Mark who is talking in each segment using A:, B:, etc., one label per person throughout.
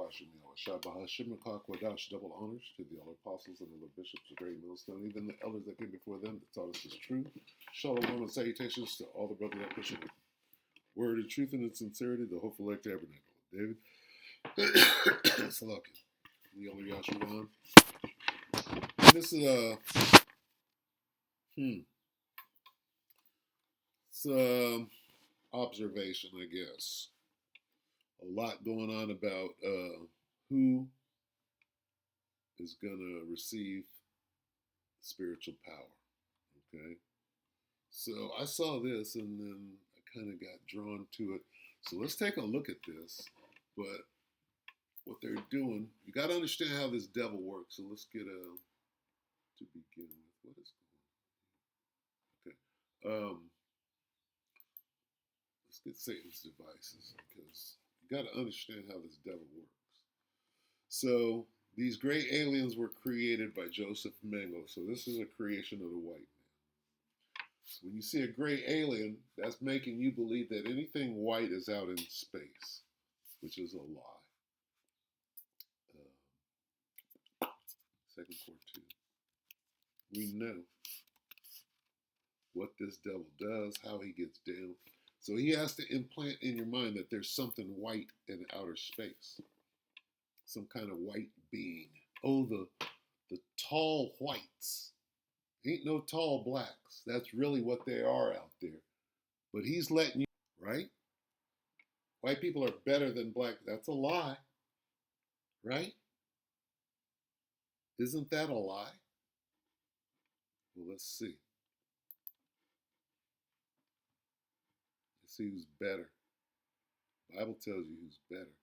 A: Yahshua Yahweh Bahashim Kwadash, double honors to the elder apostles and elder bishops of Great Millstone, even the elders that came before them that taught us this truth. Shalom and salutations to all the brothers that push it. Word of truth and its sincerity, the hopeful elect tabernacle. David. Salaki. The elder Yahshua. This is it's observation, I guess. A lot going on about who is going to receive spiritual power. Okay. So I saw this and then I kind of got drawn to it. So let's take a look at this. But what they're doing, you got to understand how this devil works. So let's get to begin with. What is going on? Okay. Let's get Satan's devices because you got to understand how this devil works. So these great aliens were created by Joseph Mengele. So this is a creation of the white man. So when you see a great alien, that's making you believe that anything white is out in space, which is a lie. Second Court 2. We know what this devil does, how he gets down. So he has to implant in your mind that there's something white in outer space. Some kind of white being. Oh, the tall whites. Ain't no tall blacks. That's really what they are out there. But he's letting you, right? White people are better than black. That's a lie. Right? Isn't that a lie? Well, let's see. Let's see who's better. The Bible tells you who's better.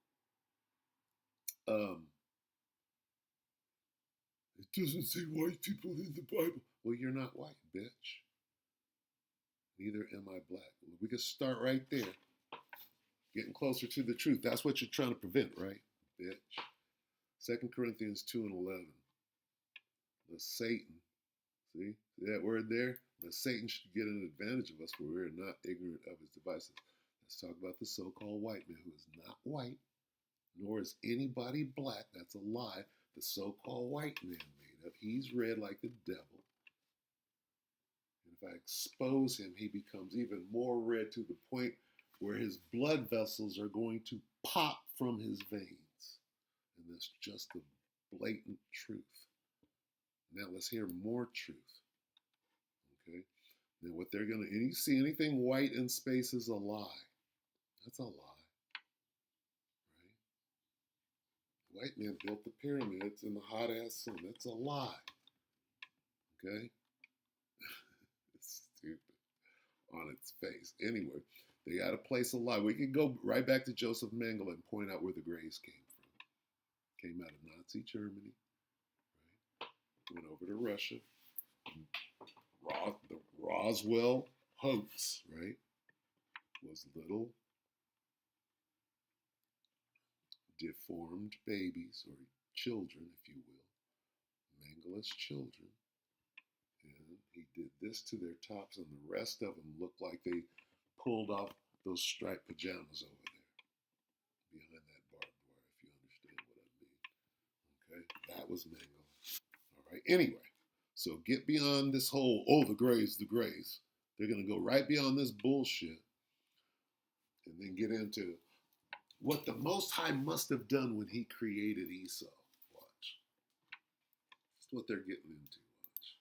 A: It doesn't say white people in the Bible. Well, you're not white, bitch. Neither am I black. We can start right there. Getting closer to the truth. That's what you're trying to prevent, right, bitch? 2 Corinthians 2 and 11. The Satan, see that word there? The Satan should get an advantage of us, for we are not ignorant of his devices. Let's talk about the so-called white man who is not white, nor is anybody black. That's a lie. The so-called white man made up. He's red like the devil. And if I expose him, he becomes even more red to the point where his blood vessels are going to pop from his veins. And that's just the blatant truth. Now let's hear more truth. Okay? Now what they're going to, and you see anything white in space is a lie. That's a lie. Right? White man built the pyramids in the hot ass sun. That's a lie. Okay? It's stupid on its face. Anyway, they got to place a lie. We can go right back to Joseph Mengele and point out where the Greys came from. Came out of Nazi Germany. Right? Went over to Russia. The Roswell hoax, right, was little deformed babies or children, if you will, Mengele's children, and he did this to their tops, and the rest of them looked like they pulled off those striped pajamas over there behind that barbed wire, if you understand what I mean. Okay, that was Mengele. All right. Anyway. So get beyond this whole, the Greys. They're going to go right beyond this bullshit and then get into what the Most High must have done when he created Esau. Watch. That's what they're getting into. Watch.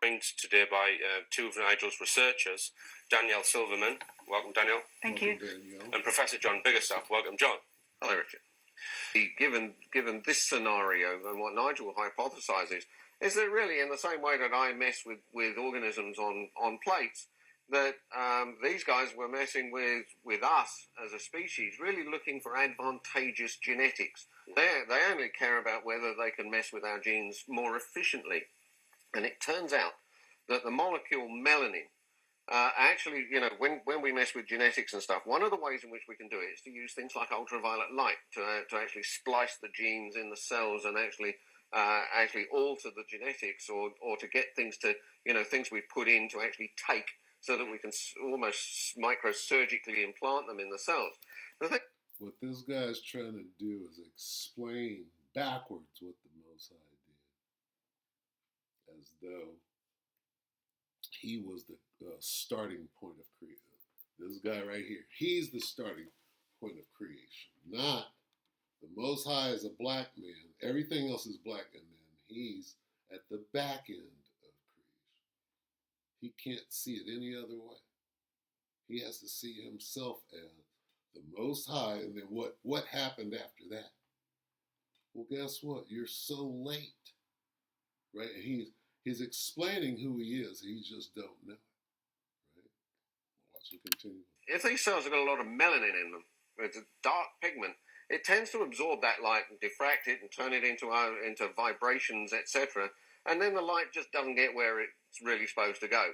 B: Joined today by two of Nigel's researchers, Danielle Silverman. Welcome, Danielle.
C: Thank
A: Welcome,
C: you.
A: Danielle.
B: And Professor John Biggerstaff. Welcome, John.
D: Hello, Richard. Given this scenario and what Nigel hypothesizes, is that really in the same way that I mess with organisms on plates, that these guys were messing with us as a species, really looking for advantageous genetics. They only care about whether they can mess with our genes more efficiently. And it turns out that the molecule melanin, actually, when we mess with genetics and stuff, one of the ways in which we can do it is to use things like ultraviolet light to actually splice the genes in the cells and actually alter the genetics, or to get things to, things we put in to actually take, so that we can almost microsurgically implant them in the cells.
A: What this guy's trying to do is explain backwards what the Most High did, as though he was the starting point of creation. This guy right here, he's the starting point of creation, not the Most High is a black man. Everything else is black, and then he's at the back end of creation. He can't see it any other way. He has to see himself as the Most High, and then what happened after that? Well, guess what? You're so late, right? And he's explaining who he is. He just don't know it, right? Watch him continue.
D: If these cells have got a lot of melanin in them, it's a dark pigment, it tends to absorb that light and diffract it and turn it into vibrations, etc. And then the light just doesn't get where it's really supposed to go.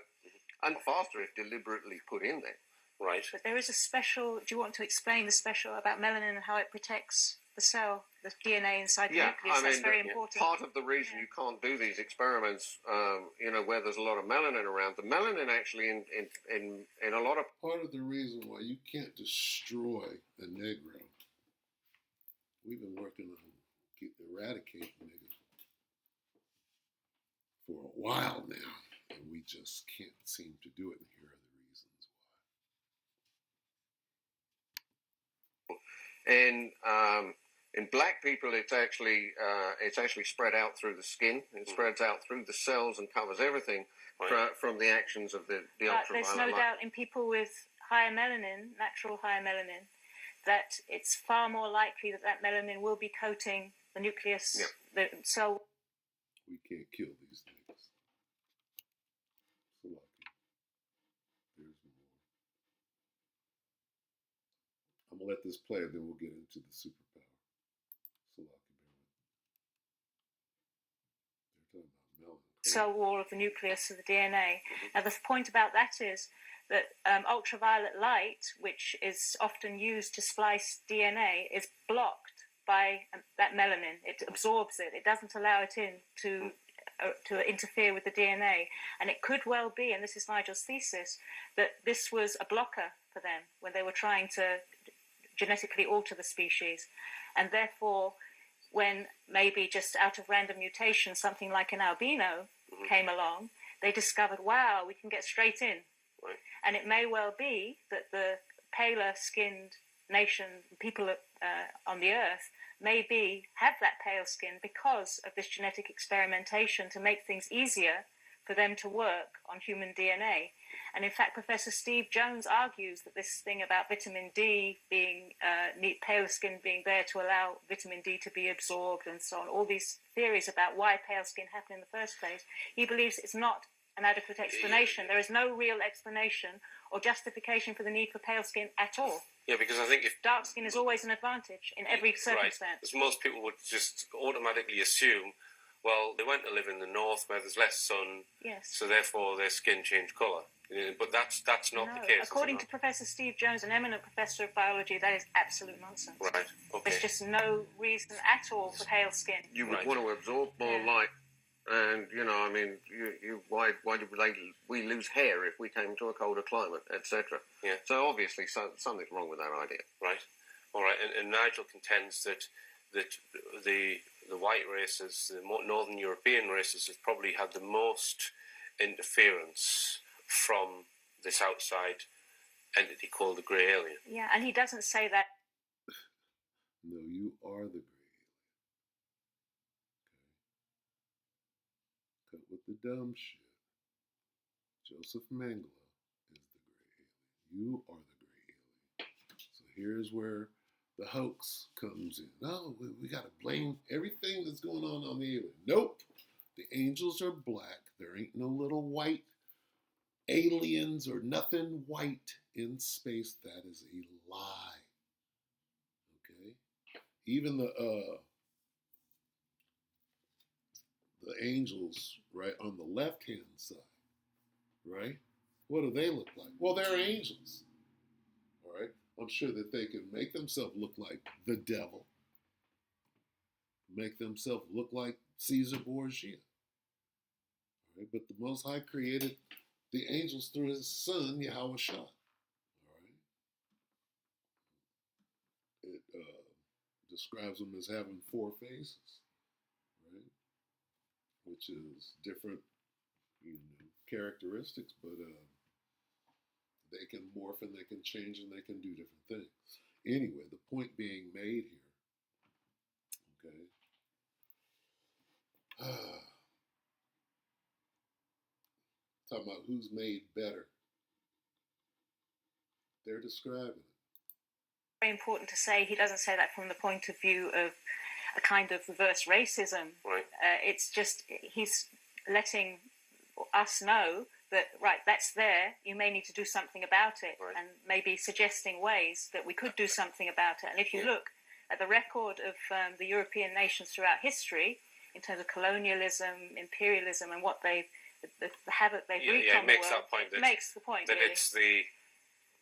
D: And faster if deliberately put in there.
B: Right.
C: But there is a special. Do you want to explain the special about melanin and how it protects the cell, the DNA inside the nucleus? That's very important.
D: Part of the reason you can't do these experiments, where there's a lot of melanin around, the melanin actually in a lot of
A: part of the reason why you can't destroy the Negro. We've been working on eradicating niggas for a while now, and we just can't seem to do it. And here are the reasons
D: why. In black people, it's actually spread out through the skin. It spreads out through the cells and covers everything from the actions of the ultraviolet
C: there's no
D: light.
C: doubt in people with higher melanin, natural higher melanin, that it's far more likely that melanin will be coating the nucleus, the cell.
A: We can't kill these things. So lucky. There's more. I'm going to let this play, and then we'll get into the superpower. So lucky, they're talking about melanin.
C: Cell wall of the nucleus of the DNA. Now, the point about that is that ultraviolet light, which is often used to splice DNA, is blocked by that melanin. It absorbs it. It doesn't allow it in to interfere with the DNA. And it could well be, and this is Nigel's thesis, that this was a blocker for them when they were trying to genetically alter the species. And therefore, when maybe just out of random mutation, something like an albino came along, they discovered, wow, we can get straight in.
B: Right.
C: And it may well be that the paler-skinned nation, people on the earth, have that pale skin because of this genetic experimentation to make things easier for them to work on human DNA. And in fact, Professor Steve Jones argues that this thing about vitamin D being, pale skin being there to allow vitamin D to be absorbed and so on, all these theories about why pale skin happened in the first place, he believes it's not an adequate explanation. There is no real explanation or justification for the need for pale skin at all.
B: Yeah, because I think if
C: dark skin is always an advantage in every circumstance.
B: Right. Because most people would just automatically assume, well, they went to live in the north where there's less sun, so therefore their skin changed colour. But that's not the case.
C: According to Professor Steve Jones, an eminent professor of biology, that is absolute nonsense.
B: Right. Okay.
C: There's just no reason at all for pale skin.
D: You would want to absorb more light. And, why did we lose hair if we came to a colder climate, etc.?
B: Yeah.
D: So obviously something's wrong with that idea.
B: Right. All right. And Nigel contends that the white races, the northern European races, have probably had the most interference from this outside entity called the grey alien.
C: Yeah, and he doesn't say that.
A: No, you are the grey alien. Cut with the dumb shit. Joseph Mengele is the grey alien. You are the grey alien. So here's where the hoax comes in. No, we got to blame everything that's going on the alien. Nope. The angels are black. There ain't no little white aliens or nothing white in space. That is a lie. Okay? Even the angels, right, on the left-hand side, right? What do they look like? Well, they're angels. All right? I'm sure that they can make themselves look like the devil. Make themselves look like Caesar Borgia. All right? But the Most High created the angels through his son, Yahweh Shah. All right? describes them as having 4 faces, right? Which is different, characteristics, but they can morph and they can change and they can do different things. Anyway, the point being made here, okay? Talking about who's made better. They're describing it.
C: Very important to say he doesn't say that from the point of view of a kind of reverse racism.
B: Right.
C: It's just he's letting us know that, right, that's there, you may need to do something about it,
B: right,
C: and maybe suggesting ways that we could do something about it. And if you look at the record of the European nations throughout history, in terms of colonialism, imperialism, and what the havoc they've wreaked on the world,
B: that point
C: it makes the point
B: that
C: really.
B: It's the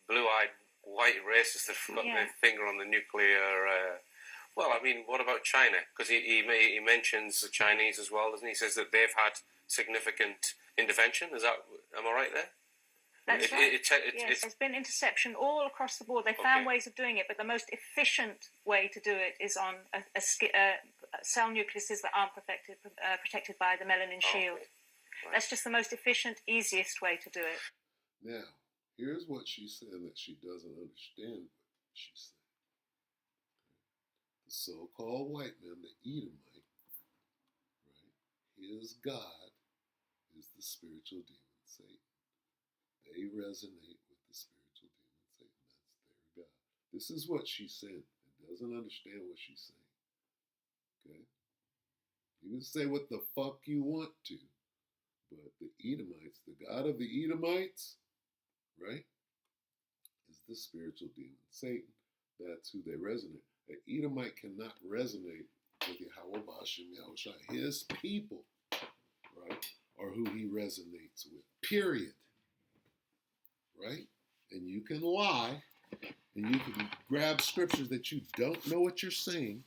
B: blue-eyed white racists that have got their finger on the nuclear. Well, I mean, what about China? Because he mentions the Chinese as well, doesn't he? He says that they've had significant intervention. Am I right there?
C: That's right. Yes, there's been interception all across the board. They found ways of doing it, but the most efficient way to do it is on cell nucleuses that aren't protected by the melanin shield.
B: Right.
C: That's just the most efficient, easiest way to do it.
A: Now, here's what she's saying that she doesn't understand what she's saying. The so-called white man, the Edomite, right? His God is the spiritual demon Satan. They resonate with the spiritual demon Satan. That's their God. This is what she's saying. It doesn't understand what she's saying. Okay? You can say what the fuck you want to, but the Edomites, the God of the Edomites, right, is the spiritual demon Satan. That's who they resonate. An Edomite cannot resonate with Yahweh Bashem Yahushua. His people, right, are who he resonates with. Period. Right? And you can lie, and you can grab scriptures that you don't know what you're saying,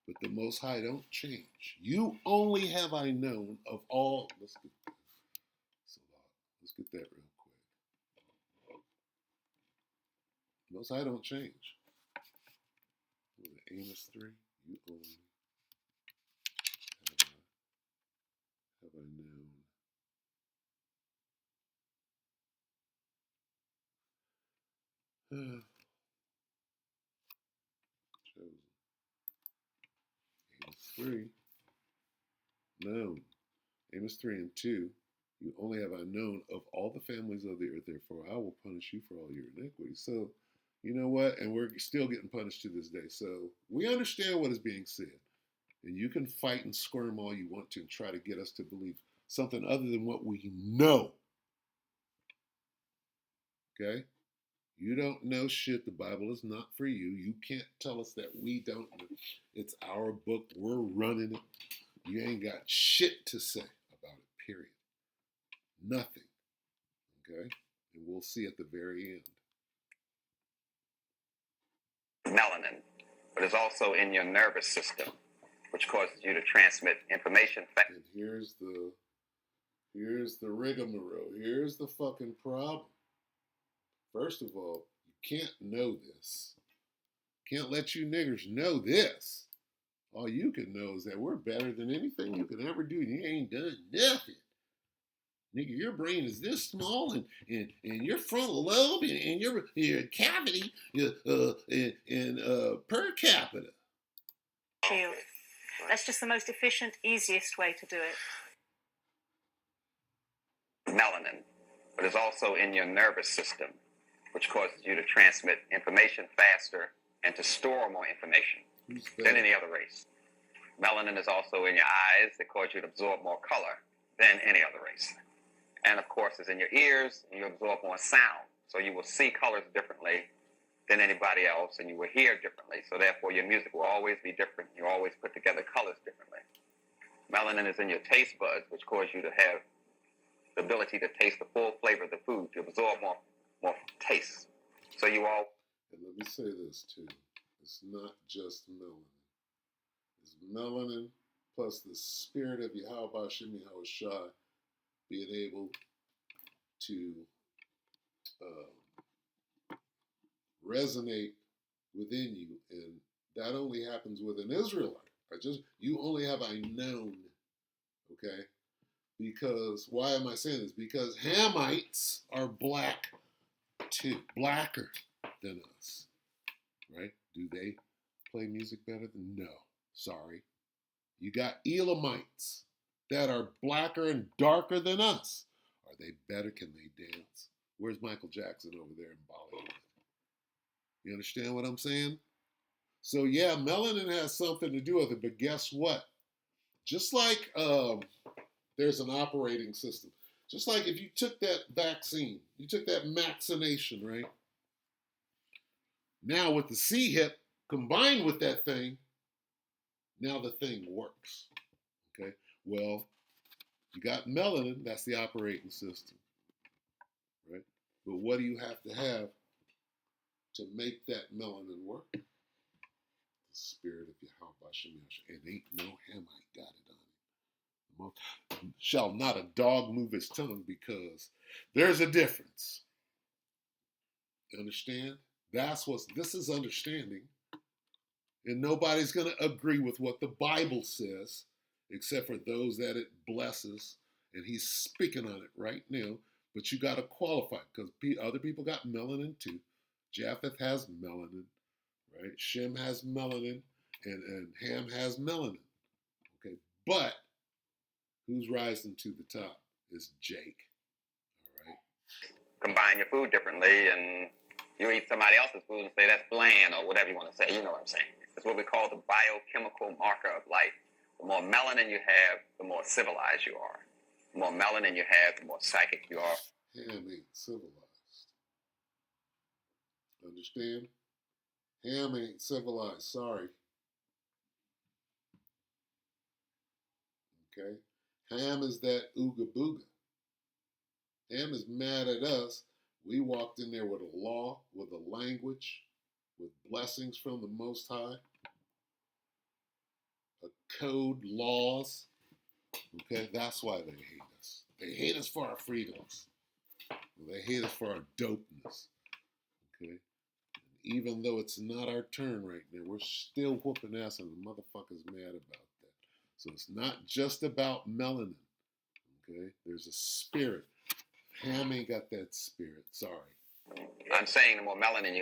A: but the Most High don't change. You only have I known of all. Let's get that real quick. Most High don't change. Amos 3. You only have I known. Chosen. Amos 3. Known. Amos 3 and 2. You only have I known of all the families of the earth, therefore I will punish you for all your iniquities. So, you know what? And we're still getting punished to this day. So we understand what is being said. And you can fight and squirm all you want to and try to get us to believe something other than what we know. Okay? You don't know shit. The Bible is not for you. You can't tell us that we don't know. It's our book. We're running it. You ain't got shit to say about it, period. Nothing. Okay? And we'll see at the very end.
E: Melanin, but it's also in your nervous system, which causes you to transmit information.
A: And here's the rigmarole. Here's the fucking problem. First of all, you can't know this. Can't let you niggers know this. All you can know is that we're better than anything you can ever do, and you ain't done nothing. Nigga, your brain is this small, and your frontal lobe and your cavity per capita.
C: Shield. That's just the most efficient, easiest way to do it.
E: Melanin, but it's also in your nervous system, which causes you to transmit information faster and to store more information than any other race. Melanin is also in your eyes that cause you to absorb more color than any other race. And of course, it's in your ears, and you absorb more sound. So you will see colors differently than anybody else, and you will hear differently. So therefore, your music will always be different. You always put together colors differently. Melanin is in your taste buds, which cause you to have the ability to taste the full flavor of the food, to absorb more taste. So you all...
A: And let me say this, too. It's not just melanin. It's melanin plus the spirit of Yahweh Bashem Yahushua being able to resonate within you and that only happens with an Israelite. You only have a known, okay? Because, why am I saying this? Because Hamites are black too, blacker than us, right? Do they play music better than? No, sorry. You got Elamites that are blacker and darker than us. Are they better? Can they dance? Where's Michael Jackson over there in Bollywood? You understand what I'm saying? So yeah, melanin has something to do with it, but guess what? Just like there's an operating system. Just like if you took that vaccine, you took that vaccination, right? Now with the C-hip combined with that thing, now the thing works. Okay? Well, you got melanin, that's the operating system, right? But what do you have to make that melanin work? The spirit of Yahweh Shemiah. And ain't no Hamite got it on it. Shall not a dog move his tongue, because there's a difference. You understand? This is understanding. And nobody's going to agree with what the Bible says, except for those that it blesses. And he's speaking on it right now. But you got to qualify, because other people got melanin too. Japheth has melanin, right? Shem has melanin, and Ham has melanin. Okay, but who's rising to the top is Jake. All right.
E: Combine your food differently, and you eat somebody else's food and say that's bland or whatever you want to say. You know what I'm saying? It's what we call the biochemical marker of life. The more melanin you have, the more civilized you are. The more melanin you have, the more psychic you are.
A: Ham ain't civilized. Understand? Ham ain't civilized. Sorry. Okay? Ham is that ooga booga. Ham is mad at us. We walked in there with a law, with a language, with blessings from the Most High, a code, laws. Okay? That's why they hate us. They hate us for our freedoms. They hate us for our dopeness. Okay? Even though it's not our turn right now, we're still whooping ass, and the motherfucker's mad about that. So it's not just about melanin. Okay? There's a spirit. Ham ain't got that spirit. Sorry.
E: I'm saying the more melanin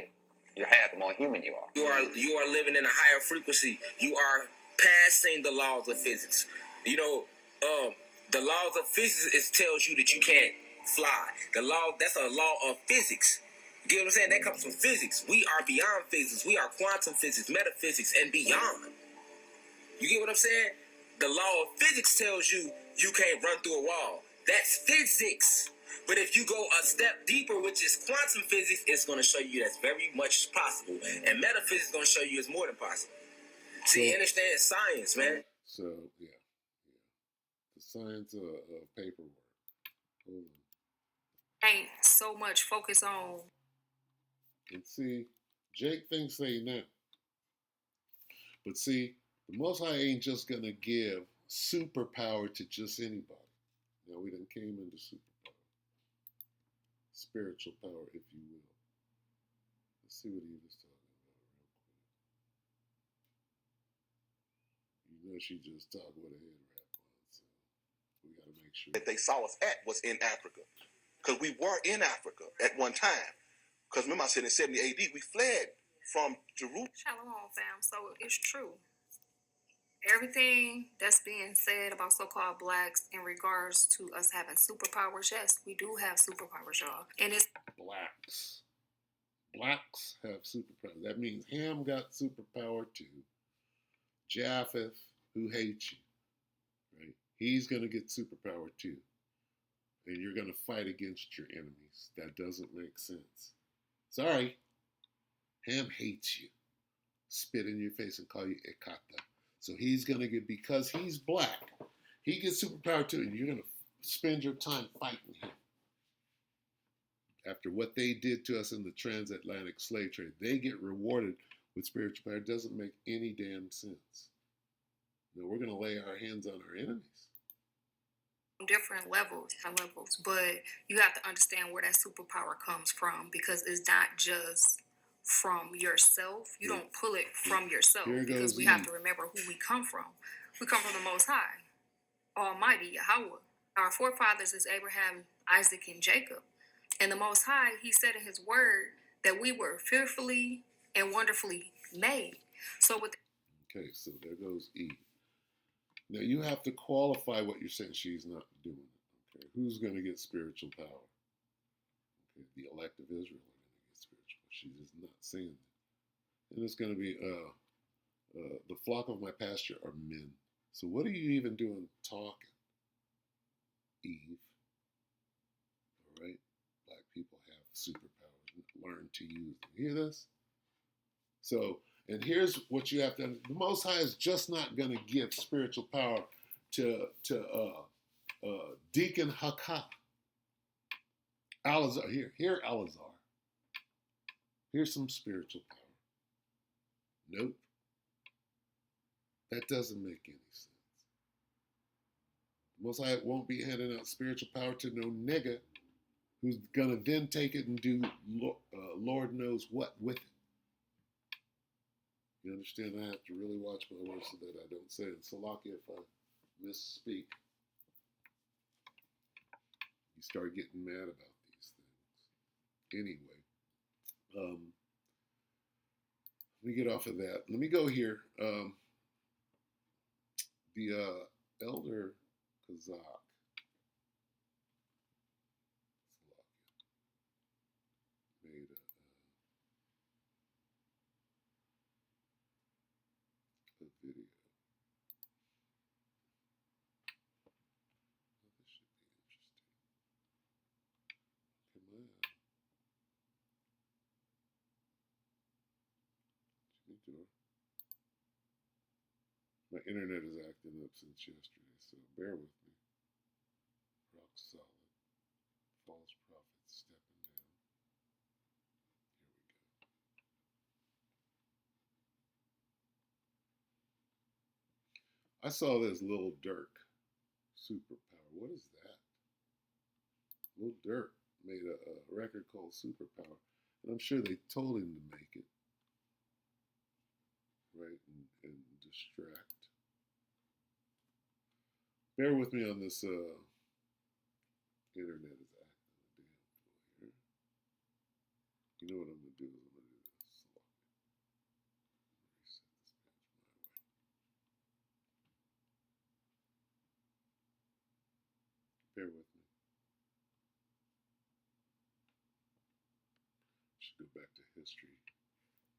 E: you have, the more human you are.
F: You are living in a higher frequency. You are passing the laws of physics. You know, the laws of physics tells you that you can't fly. That's a law of physics. You get what I'm saying? That comes from physics. We are beyond physics. We are quantum physics, metaphysics, and beyond. You get what I'm saying? The law of physics tells you can't run through a wall. That's physics. But if you go a step deeper, which is quantum physics, it's going to show you that's very much possible. And metaphysics is going to show you it's more than possible. See, you understand science, man.
A: So, yeah. The science of paperwork. Hold on.
G: Ain't so much focus on.
A: And see, Jake thinks they know. But see, the Most High ain't just going to give superpower to just anybody. Now, we done came into superpower. Spiritual power, if you will. Let's see what he was talking about real quick. You know she just talked with a head wrap on, so we got to make sure.
H: That they saw us at was in Africa. Because we were in Africa at one time. Because remember I said in 70 AD, we fled from Jerusalem.
G: Shalom, fam. So it's true. Everything that's being said about so-called blacks in regards to us having superpowers, yes, we do have superpowers, y'all. And it's
A: blacks. Blacks have superpowers. That means Ham got superpower too. Japheth, who hates you, right? He's going to get superpower too. And you're going to fight against your enemies. That doesn't make sense. Sorry. Ham hates you. Spit in your face and call you Ekata. So he's going to get, because he's black, he gets superpower too, and you're going to spend your time fighting him. After what they did to us in the transatlantic slave trade, they get rewarded with spiritual power. It doesn't make any damn sense. No, we're going to lay our hands on our enemies.
G: different levels, but you have to understand where that superpower comes from, because it's not just from yourself. You don't pull it from yourself,
A: Here
G: because
A: goes
G: we have
A: Eve.
G: to remember who we come from. We come from the Most High, Almighty Yahweh. Our forefathers is Abraham, Isaac, and Jacob. And the Most High, he said in his word that we were fearfully and wonderfully made. So with
A: Okay, so there goes Eve. Now you have to qualify what you're saying. She's not doing it. Okay, who's going to get spiritual power? Okay, the elect of Israel are going to get spiritual. She is not saying that. And it's going to be the flock of my pasture are men. So what are you even doing talking, Eve? All right, black people have superpowers. Learn to use them. Hear this? So, and here's what you have to. The Most High is just not going to give spiritual power to Deacon Hakah. Alazar, here Alazar. Here's some spiritual power. Nope. That doesn't make any sense. The Most High won't be handing out spiritual power to no nigga who's going to then take it and do Lord knows what with it. You understand? I have to really watch my words so that I don't say it. Salakia, if I misspeak, you start getting mad about these things. Anyway, let me get off of that. Let me go here. The elder Kazak made a video. This should be interesting. Come on. My internet is acting up since yesterday, so bear with me. Rock solid. False prophets stepping down. Here we go. I saw this Lil Durk Superpower. What is that? Lil Durk made a record called Superpower. And I'm sure they told him to make it. Right? And distract. Bear with me on this internet is acting a damn fool here. You know what I'm going to do is I'm going to do this. Reset this page my way. Bear with me. Should go back to history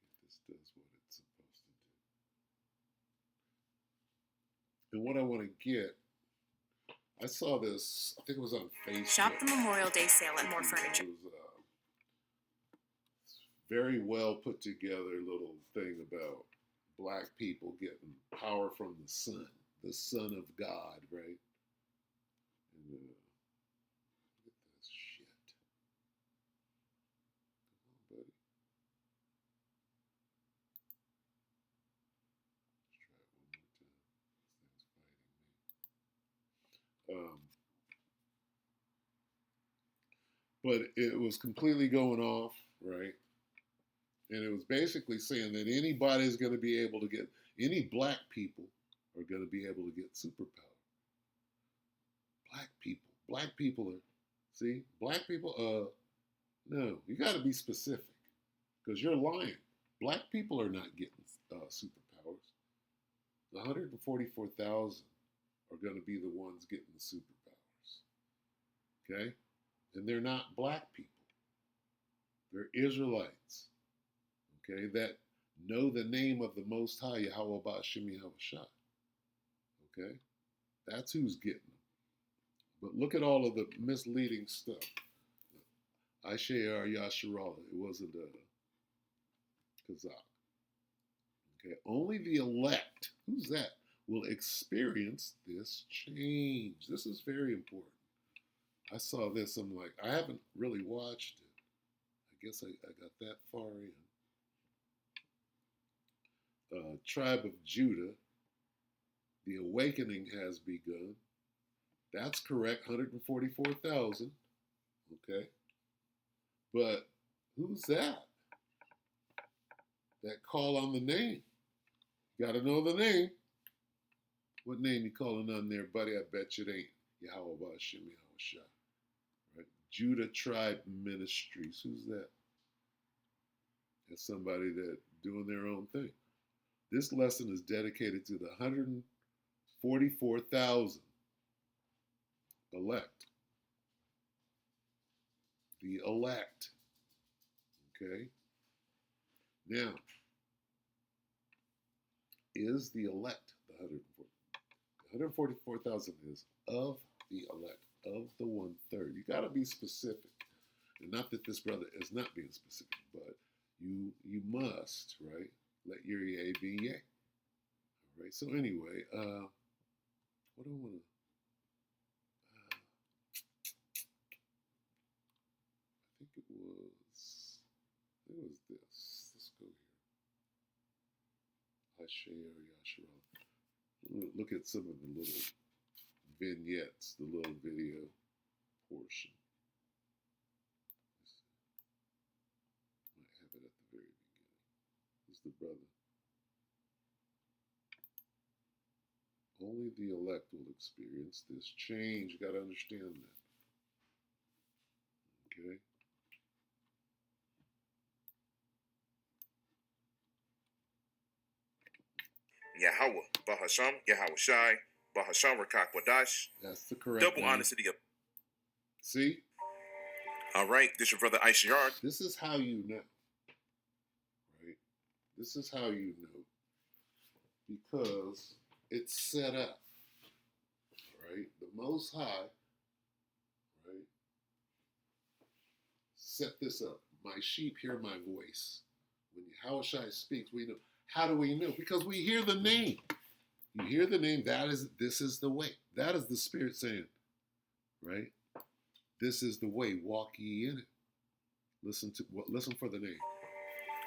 A: if this does what it's supposed to do. And what I want to get, I saw this, I think it was on Facebook.
I: Shop the Memorial Day sale at More Furniture.
A: It was a very well put together little thing about black people getting power from the Son of God, right? And, look at this shit. Come on, buddy. Let's try it one more time. This thing's fighting me. But it was completely going off, right? And it was basically saying that anybody's going to be able to get, any black people are going to be able to get superpower. Black people are, see, black people, no, you got to be specific because you're lying. Black people are not getting superpowers. The 144,000 are going to be the ones getting the superpowers. Okay? And they're not black people. They're Israelites. Okay? That know the name of the Most High, Yahweh Ba'ashem Yahushua. Okay? That's who's getting them. But look at all of the misleading stuff. Aishayar Yasharallah, it wasn't a Kazakh. Okay? Only the elect, who's that, will experience this change. This is very important. I saw this, I'm like, I haven't really watched it. I guess I got that far in. Tribe of Judah, the awakening has begun. That's correct, 144,000. Okay. But who's that? that call on the name. You got to know the name. What name you calling on there, buddy? I bet you it ain't Yahweh Bashim Yahweh Shai. Right? Judah Tribe Ministries. Who's that? That's somebody that doing their own thing. This lesson is dedicated to the 144,000 elect. The elect. Okay? Now, is the elect the 144? 144,000 is of the elect, of the 1/3. You got to be specific. And not that this brother is not being specific, but you must, right? Let your yea be yea. All right. So anyway, what do I want to? I think it was this. Let's go here. Hashem Yasharal. Look at some of the little vignettes, the little video portion. Might have it at the very beginning. This is the brother. Only the elect will experience this change. You got to understand that. Okay?
J: Yahweh, Bahasham, Yahweh Shai, Bahasham Rakak Wadash.
A: That's the correct
J: Double
A: name.
J: honors to the.
A: See?
J: All right, this your brother Aisha Yard.
A: This is how you know. Right? This is how you know. Because it's set up. Right? The Most High, right, set this up. My sheep hear my voice. When Yahushua speaks, we know. How do we know? Because we hear the name. You hear the name. This is the way. That is the Spirit saying, right? This is the way. Walk ye in it. Listen for the name.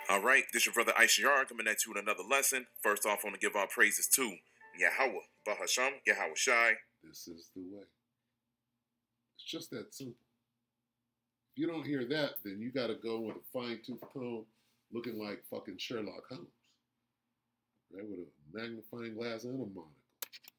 J: All right, this your brother Aisha Yard coming at you with another lesson. First off, I want to give our praises to Yahweh, Bahasham, Yahweh Shai.
A: This is the way. It's just that simple. If you don't hear that, then you got to go with a fine-tooth comb looking like fucking Sherlock Holmes. Right, with a magnifying glass and a monocle.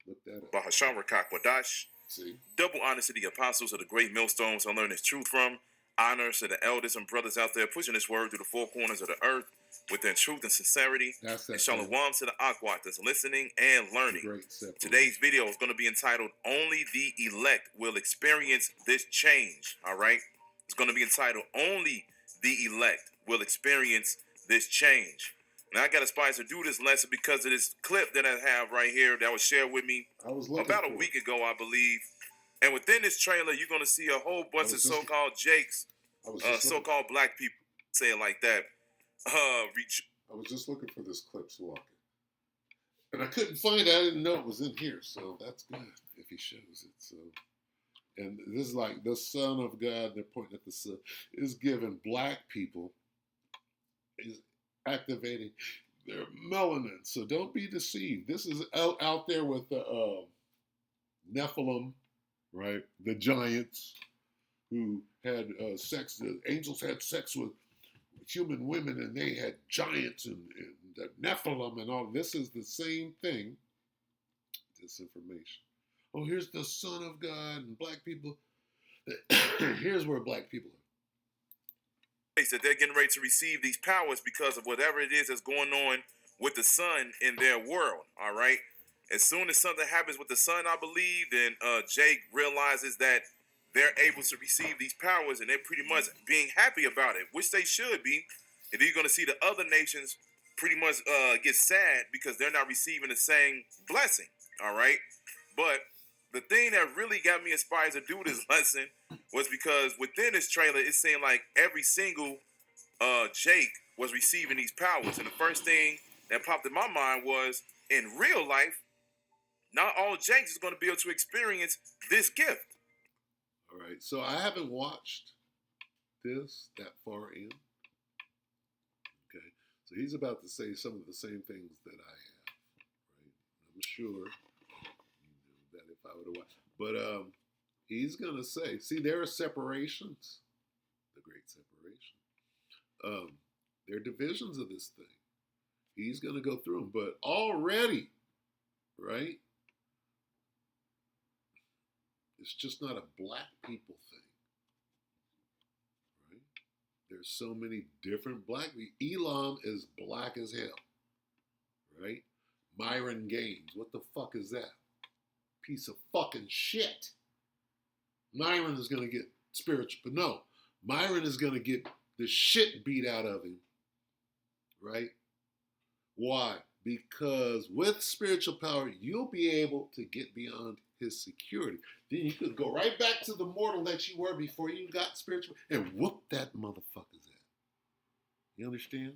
A: Look that up.
J: Bahasham Rakak Wadash.
A: See?
J: Double honors to the apostles of the great millstones I learned this truth from. Honors to the elders and brothers out there pushing this word through the four corners of the earth within truth and sincerity.
A: That's that.
J: And shalom to the Aquat that's listening and learning.
A: Great separation.
J: Today's video is going to be entitled Only the Elect Will Experience This Change. All right? It's going to be entitled Only the Elect Will Experience This Change. Now, I got aspired to do this lesson because of this clip that I have right here that was shared with me about a week ago, I believe. And within this trailer, you're going to see a whole bunch of so-called Jakes, so-called black people, say it like that.
A: I was just looking for this clip, Walker. And I couldn't find it. I didn't know it was in here. So that's good if he shows it. So, and this is like the Son of God, they're pointing at the Son, is giving black people, is activating their melanin. So don't be deceived. This is out there with the Nephilim, right? The giants who had sex. The angels had sex with human women, and they had giants and the Nephilim and all. This is the same thing. Disinformation. Oh, here's the Son of God and black people. Here's where black people are.
J: That they're getting ready to receive these powers because of whatever it is that's going on with the sun in their world. All right. As soon as something happens with the sun, I believe, then Jake realizes that they're able to receive these powers, and they're pretty much being happy about it, which they should be. And you're going to see the other nations pretty much get sad because they're not receiving the same blessing. All right. But the thing that really got me inspired to do this lesson was because within this trailer, it seemed like every single Jake was receiving these powers. And the first thing that popped in my mind was, in real life, not all Jakes is going to be able to experience this gift.
A: All right. So I haven't watched this that far in. Okay. So he's about to say some of the same things that I have. Right. I'm sure that if I would have watched. But he's going to say, see, there are separations. The great separation. There are divisions of this thing. He's going to go through them. But already, right? It's just not a black people thing. Right? There's so many different black people. Elam is black as hell. Right? Myron Gaines. What the fuck is that? Piece of fucking shit. Myron is going to get spiritual. But no. Myron is going to get the shit beat out of him. Right? Why? Because with spiritual power, you'll be able to get beyond his security. Then you could go right back to the mortal that you were before you got spiritual and whoop that motherfucker's ass. You understand?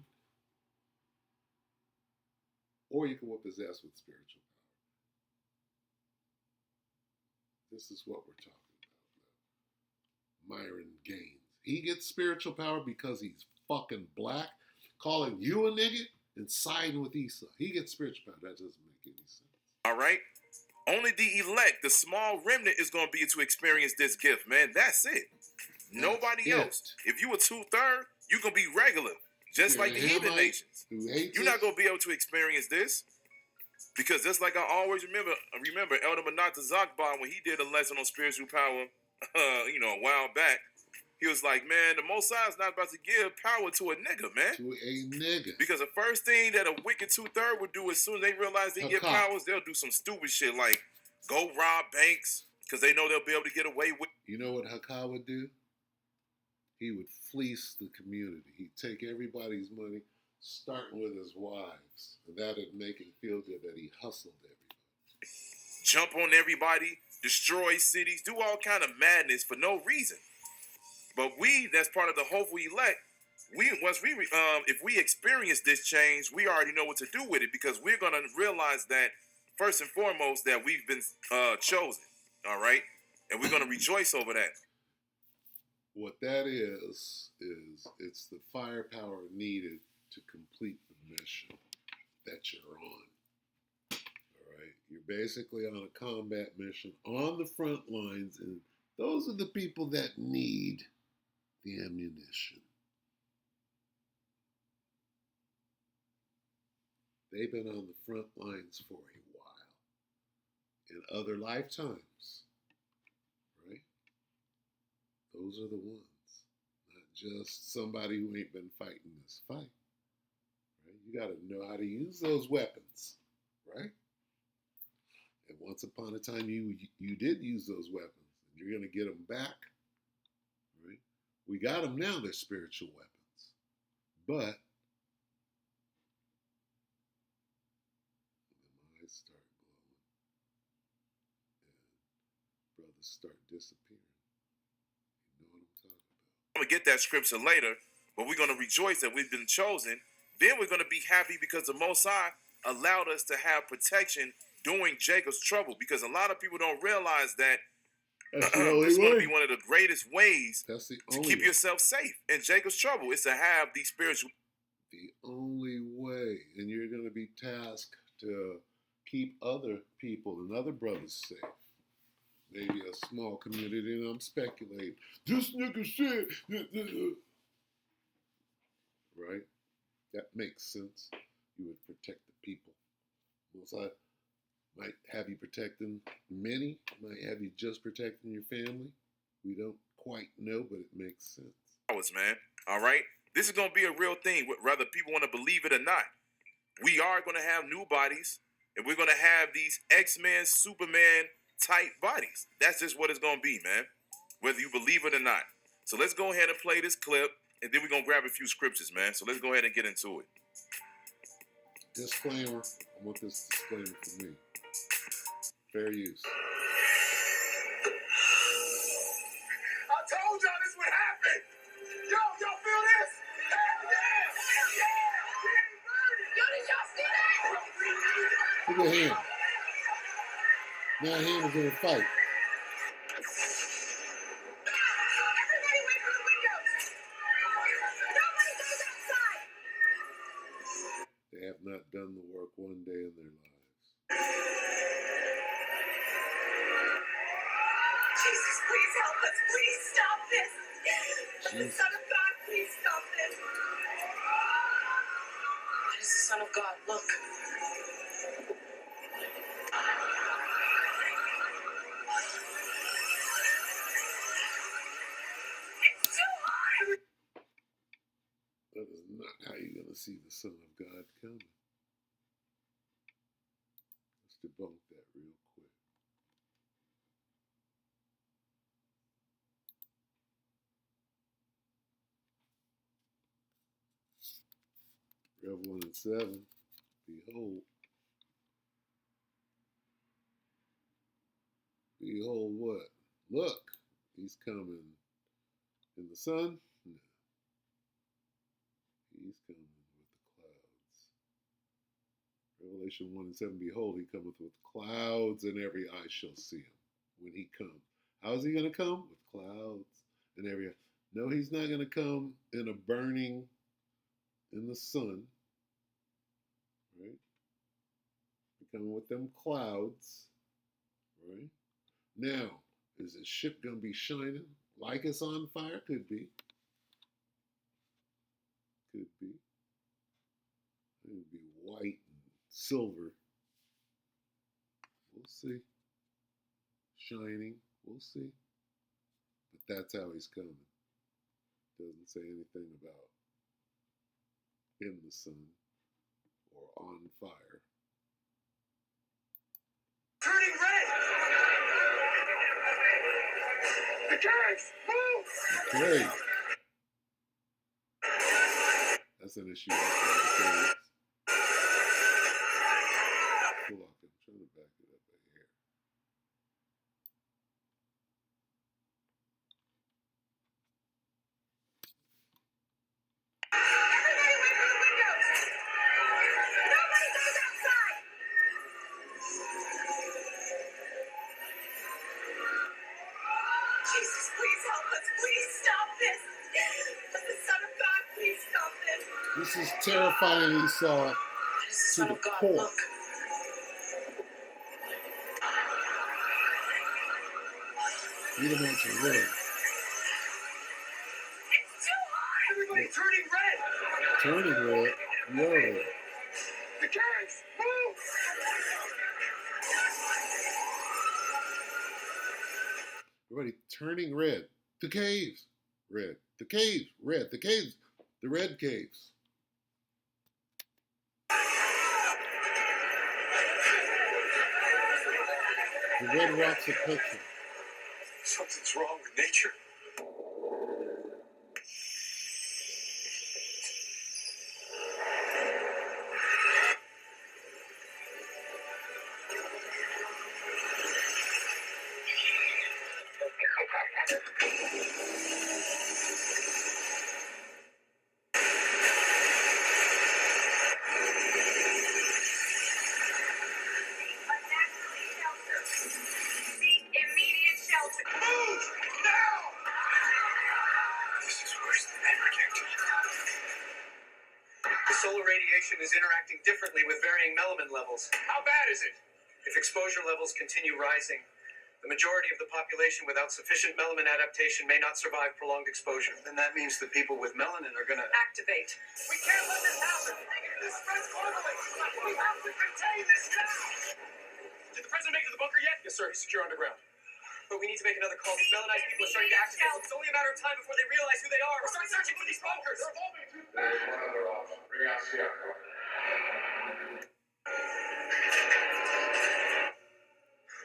A: Or you can whoop his ass with spiritual power. This is what we're talking about. Myron Gaines. He gets spiritual power because he's fucking black, calling you a nigga and siding with Esau. He gets spiritual power. That doesn't make any sense.
J: All right? Only the elect, the small remnant, is going to be to experience this gift, man. That's it. Nobody else. If you were 2/3, you're going to be regular, just like the heathen nations. You're not going to be able to experience this. Because just like I always remember Elder Manata Zakbar, when he did a lesson on spiritual power, a while back, he was like, man, the Most High is not about to give power to a nigga, man.
A: To a nigga.
J: Because the first thing that a wicked 2/3 would do as soon as they realize they get powers, they'll do some stupid shit like go rob banks because they know they'll be able to get away with.
A: You know what Hakah would do? He would fleece the community. He'd take everybody's money, starting with his wives. And that'd make him feel good that he hustled everybody.
J: Jump on everybody, destroy cities, do all kind of madness for no reason. But we, that's part of the hopeful elect, if we experience this change, we already know what to do with it because we're going to realize that, first and foremost, that we've been chosen, all right? And we're going to rejoice over that.
A: What that is it's the firepower needed to complete the mission that you're on, all right? You're basically on a combat mission on the front lines, and those are the people that need the ammunition. They've been on the front lines for a while. In other lifetimes, right? Those are the ones. Not just somebody who ain't been fighting this fight. Right? You got to know how to use those weapons, right? And once upon a time, you did use those weapons. And you're going to get them back. We got them now, they're spiritual weapons. But the eyes start glowing and brothers start disappearing. You know what I'm talking about.
J: I'm going to get that scripture later, but we're going to rejoice that we've been chosen. Then we're going to be happy because the Most High allowed us to have protection during Jacob's trouble, because a lot of people don't realize that
A: that's the only
J: it's
A: way.
J: going to be one of the greatest ways
A: to
J: keep yourself safe in Jacob's trouble is to have these spiritual.
A: The only way, and you're going to be tasked to keep other people and other brothers safe. Maybe a small community, and I'm speculating. This nigga said, right? That makes sense. You would protect the people. Most I might have you protecting many, might have you just protecting your family. We don't quite know, but it makes sense.
J: Man, all right? This is going to be a real thing, whether people want to believe it or not. We are going to have new bodies, and we're going to have these X-Men, Superman type bodies. That's just what it's going to be, man, whether you believe it or not. So let's go ahead and play this clip, and then we're going to grab a few scriptures, man. So let's go ahead and get into it.
A: Disclaimer. I want this disclaimer for me. Fair use.
K: I told y'all this would happen. Y'all feel this? Hell yeah! Yo, did y'all see that?
A: Look at him. Now him is going to fight.
K: Everybody wait for the windows. Nobody goes outside.
A: They have not done the work one day in their lives.
K: Jesus, please help us. Please stop this. The Son of God, please stop this. is the Son of God. Look. It's too hard!
A: That is not how you're going to see the Son of God coming. Let's debunk that real quick. Rev 1 and 7. Behold. Behold what? Look, he's coming in the sun? No. He's coming with the clouds. Revelation 1 and 7, behold, he cometh with clouds, and every eye shall see him when he comes. How is he going to come? With clouds and every eye. No, he's not going to come in a burning in the sun. Right? He's coming with them clouds. Right? Now, is his ship going to be shining like it's on fire? Could be. Could be. It would be white and silver. We'll see. Shining. We'll see. But that's how he's coming. Doesn't say anything about in the sun or on fire.
K: Turning red! The carrots! Move!
A: Okay. That's an issue. Right. Pull off. I'm trying to back it up right here.
K: Everybody wait for the windows! Nobody goes outside! Jesus, please help us. Please stop this. The Son of God, please stop this.
A: This is terrifying, Esau, to the core. Read them out your red.
K: It's too hot. Everybody turning red.
A: Turning red? Yo.
K: The carrots, move.
A: Everybody turning red. The caves. Red. The caves. Red. The caves. The red caves. The red rocks of Petra.
K: Something's wrong with nature. Seek immediate shelter. Move now! This is worse than I predicted.
L: The solar radiation is interacting differently with varying melanin levels.
K: How bad is it?
L: If exposure levels continue rising, the majority of the population without sufficient melanin adaptation may not survive prolonged exposure. And that means the people with melanin are going to
K: Activate. We can't let this happen. This spreads globally. We have to contain this now.
L: Did the president make it to the bunker yet? Yes, sir. He's secure underground. But we need to make another call. These melanized people are starting to activate. It's only a matter of time before they realize who they are. We'll start searching for these bunkers.
K: There's one other option. Bring out Seattle.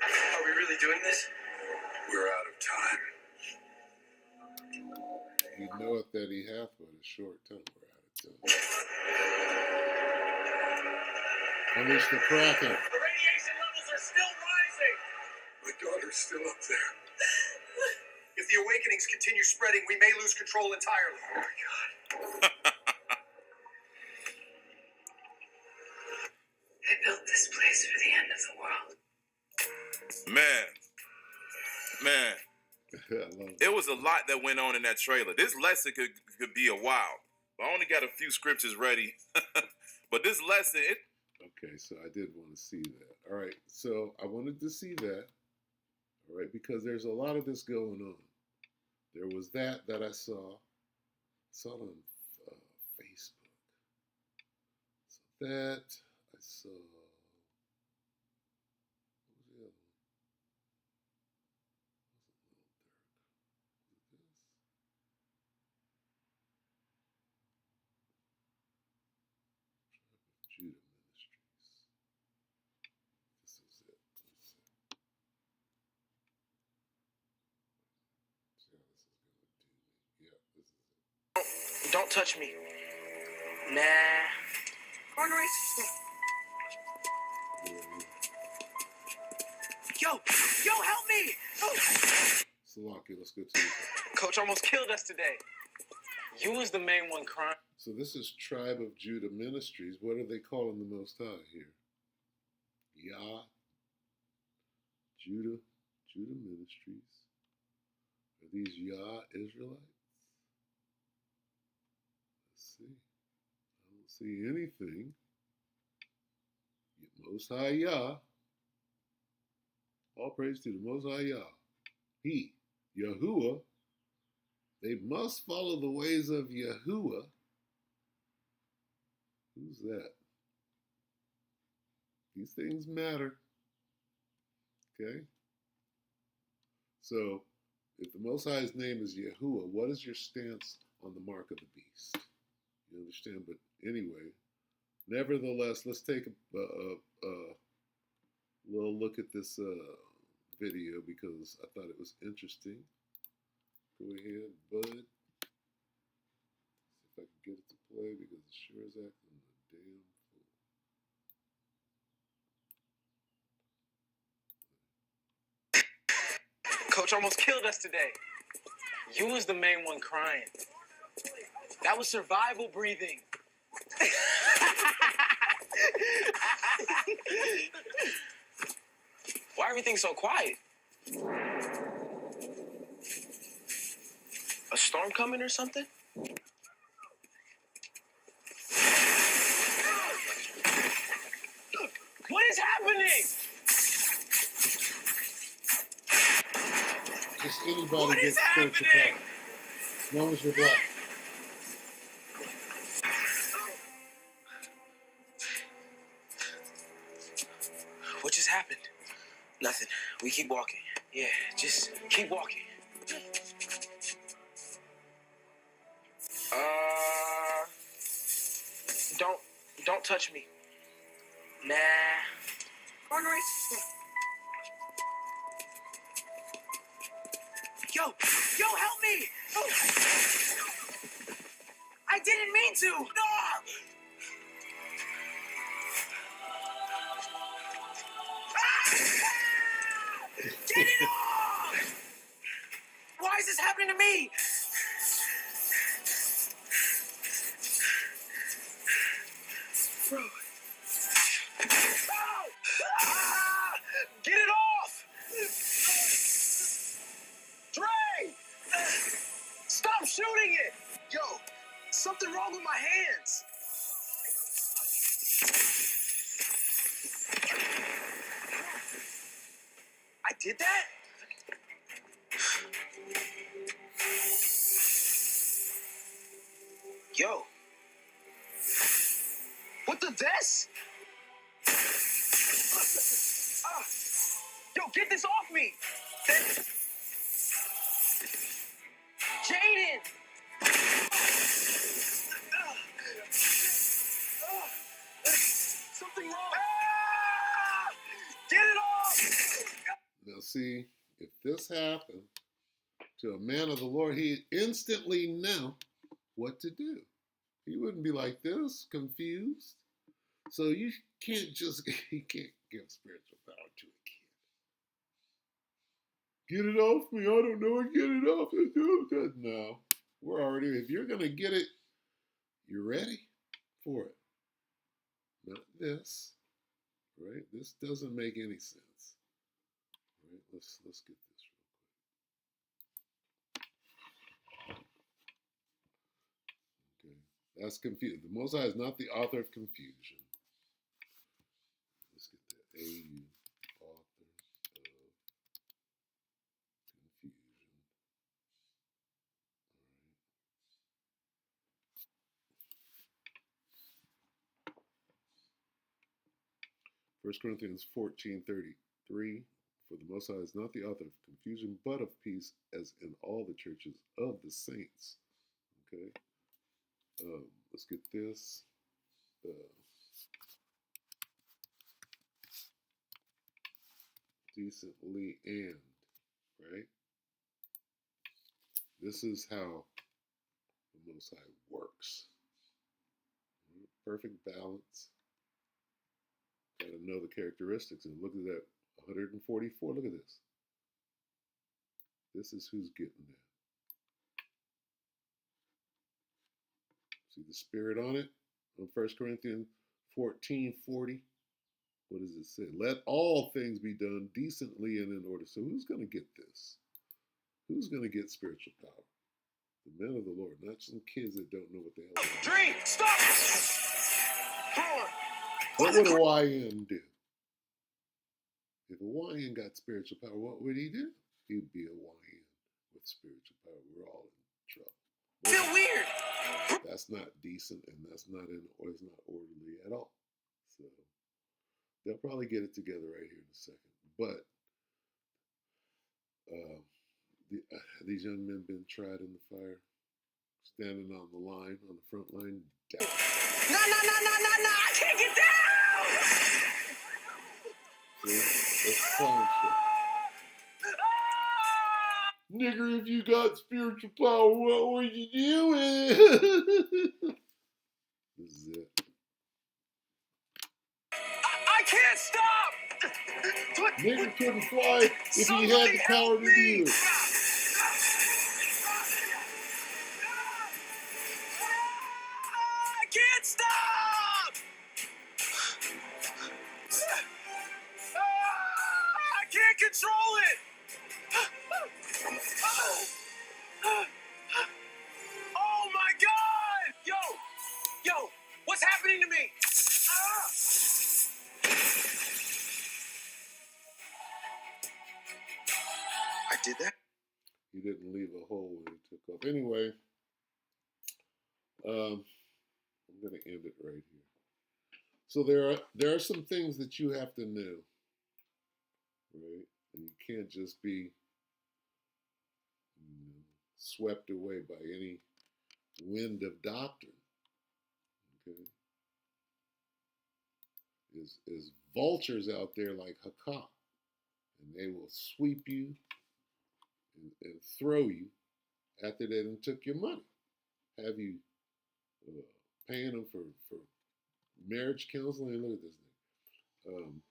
L: Are we really doing this?
K: We're out of time.
A: You know it that he hath but a short time. We're out of time. Unleash the Kraken.
K: The radiation levels are still rising. My daughter's still up there.
L: If the awakenings continue spreading, we may lose control entirely.
K: Oh my God.
M: I built this place for the end of the world.
J: Man.
A: I love it.
J: It was a lot that went on in that trailer. This lesson could be a while. I only got a few scriptures ready. But this lesson,
A: Okay, so I did want to see that. All right, so I wanted to see that. All right, because there's a lot of this going on. There was that I saw. I saw it on Facebook. that. I saw. What was the other one? Judah Ministries. This is it. Let's see. See how this is going to do me. Yeah, this is it.
N: Don't touch me. Nah. Yo, help me!
A: Salaki, let's go to it.
N: Coach almost killed us today. You was the main one crying.
A: So this is Tribe of Judah Ministries. What are they calling the Most High here? Yah, Judah Ministries. Are these Yah Israelites? Let's see. I don't see anything. Most High Yah. All praise to the Most High Yah. He, Yahuwah. They must follow the ways of Yahuwah. Who's that? These things matter. Okay? So, if the Most High's name is Yahuwah, what is your stance on the mark of the beast? You understand? But anyway, nevertheless, let's take a little look at this video because I thought it was interesting. Go ahead, bud. See if I can get it to play because it sure is acting a damn fool.
N: Coach almost killed us today. You was the main one crying. That was survival breathing. Why everything so quiet? A storm coming or something? What is happening?
A: Just anybody gets spiritual power. As long as you're black.
N: What just happened? Nothing. We keep walking. Yeah, just keep walking. Don't touch me. Nah. Yo, help me! I didn't mean to! No! Get it off! Why is this happening to me? Bro. Get it off! Dre! Stop shooting it! Yo, something wrong with my hands. I did that? Yo. What the this? Yo, get this off me! Jaden! Something wrong! Get it off!
A: Now see, if this happened to a man of the Lord, he'd instantly know what to do. He wouldn't be like this, confused. So you can't he can't give spiritual power to a kid. Get it off me, I don't know, get it off. No, we're already, if you're going to get it, you're ready for it. Not this, right? This doesn't make any sense. Right? Let's get this real quick. Okay, that's confusing. The Most High is not the author of confusion. Let's get that. AU, author of confusion. All right. 1 Corinthians 14:33, for the Most High is not the author of confusion, but of peace, as in all the churches of the saints. Okay, let's get this. Decently and, right? This is how the Most High works. Perfect balance. Got to know the characteristics. And look at that, 144. Look at this. This is who's getting that. See the spirit on it? On 1 Corinthians 14:40. What does it say? Let all things be done decently and in order. So who's going to get this? Who's going to get spiritual power? The men of the Lord, not some kids that don't know what the hell they're doing.
N: Dream, stop!
A: What would a YN do? If a YN got spiritual power, what would he do? He'd be a YN with spiritual power. We're all in trouble.
N: Feel weird.
A: That's not decent, and that's not it's not orderly at all. So they'll probably get it together right here in a second. But these young men been tried in the fire, standing on the line, on the front line. Down.
N: No, I can't get down!
A: See? That's clown shit. Nigger, if you got spiritual power, what would you do with it? This is it.
N: I can't stop!
A: Nigger couldn't fly if he had the power to do it.
N: I can't stop! I can't control it! Oh my God! Yo, what's happening to me? I did that?
A: He didn't leave a hole when he took off. Anyway, I'm going to end it right here. So there are some things that you have to know, right? And you can't just be swept away by any wind of doctrine. Okay, is vultures out there like Hakah, and they will sweep you and throw you after they done took your money, have you paying them for marriage counseling. Look at this thing.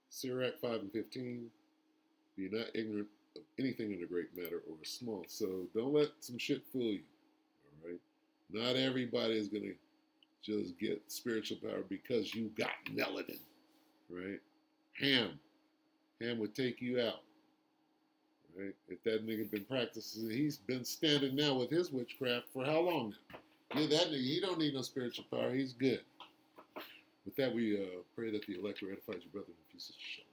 A: Sirach 5:15. Be not ignorant of anything in a great matter or a small. So don't let some shit fool you. All right. Not everybody is gonna just get spiritual power because you got melanin. Right. Ham would take you out. Right. If that nigga been practicing, he's been standing now with his witchcraft for how long now? Yeah, that nigga, he don't need no spiritual power. He's good. With that, we pray that the elect edifies your brother in the peace of Shalom.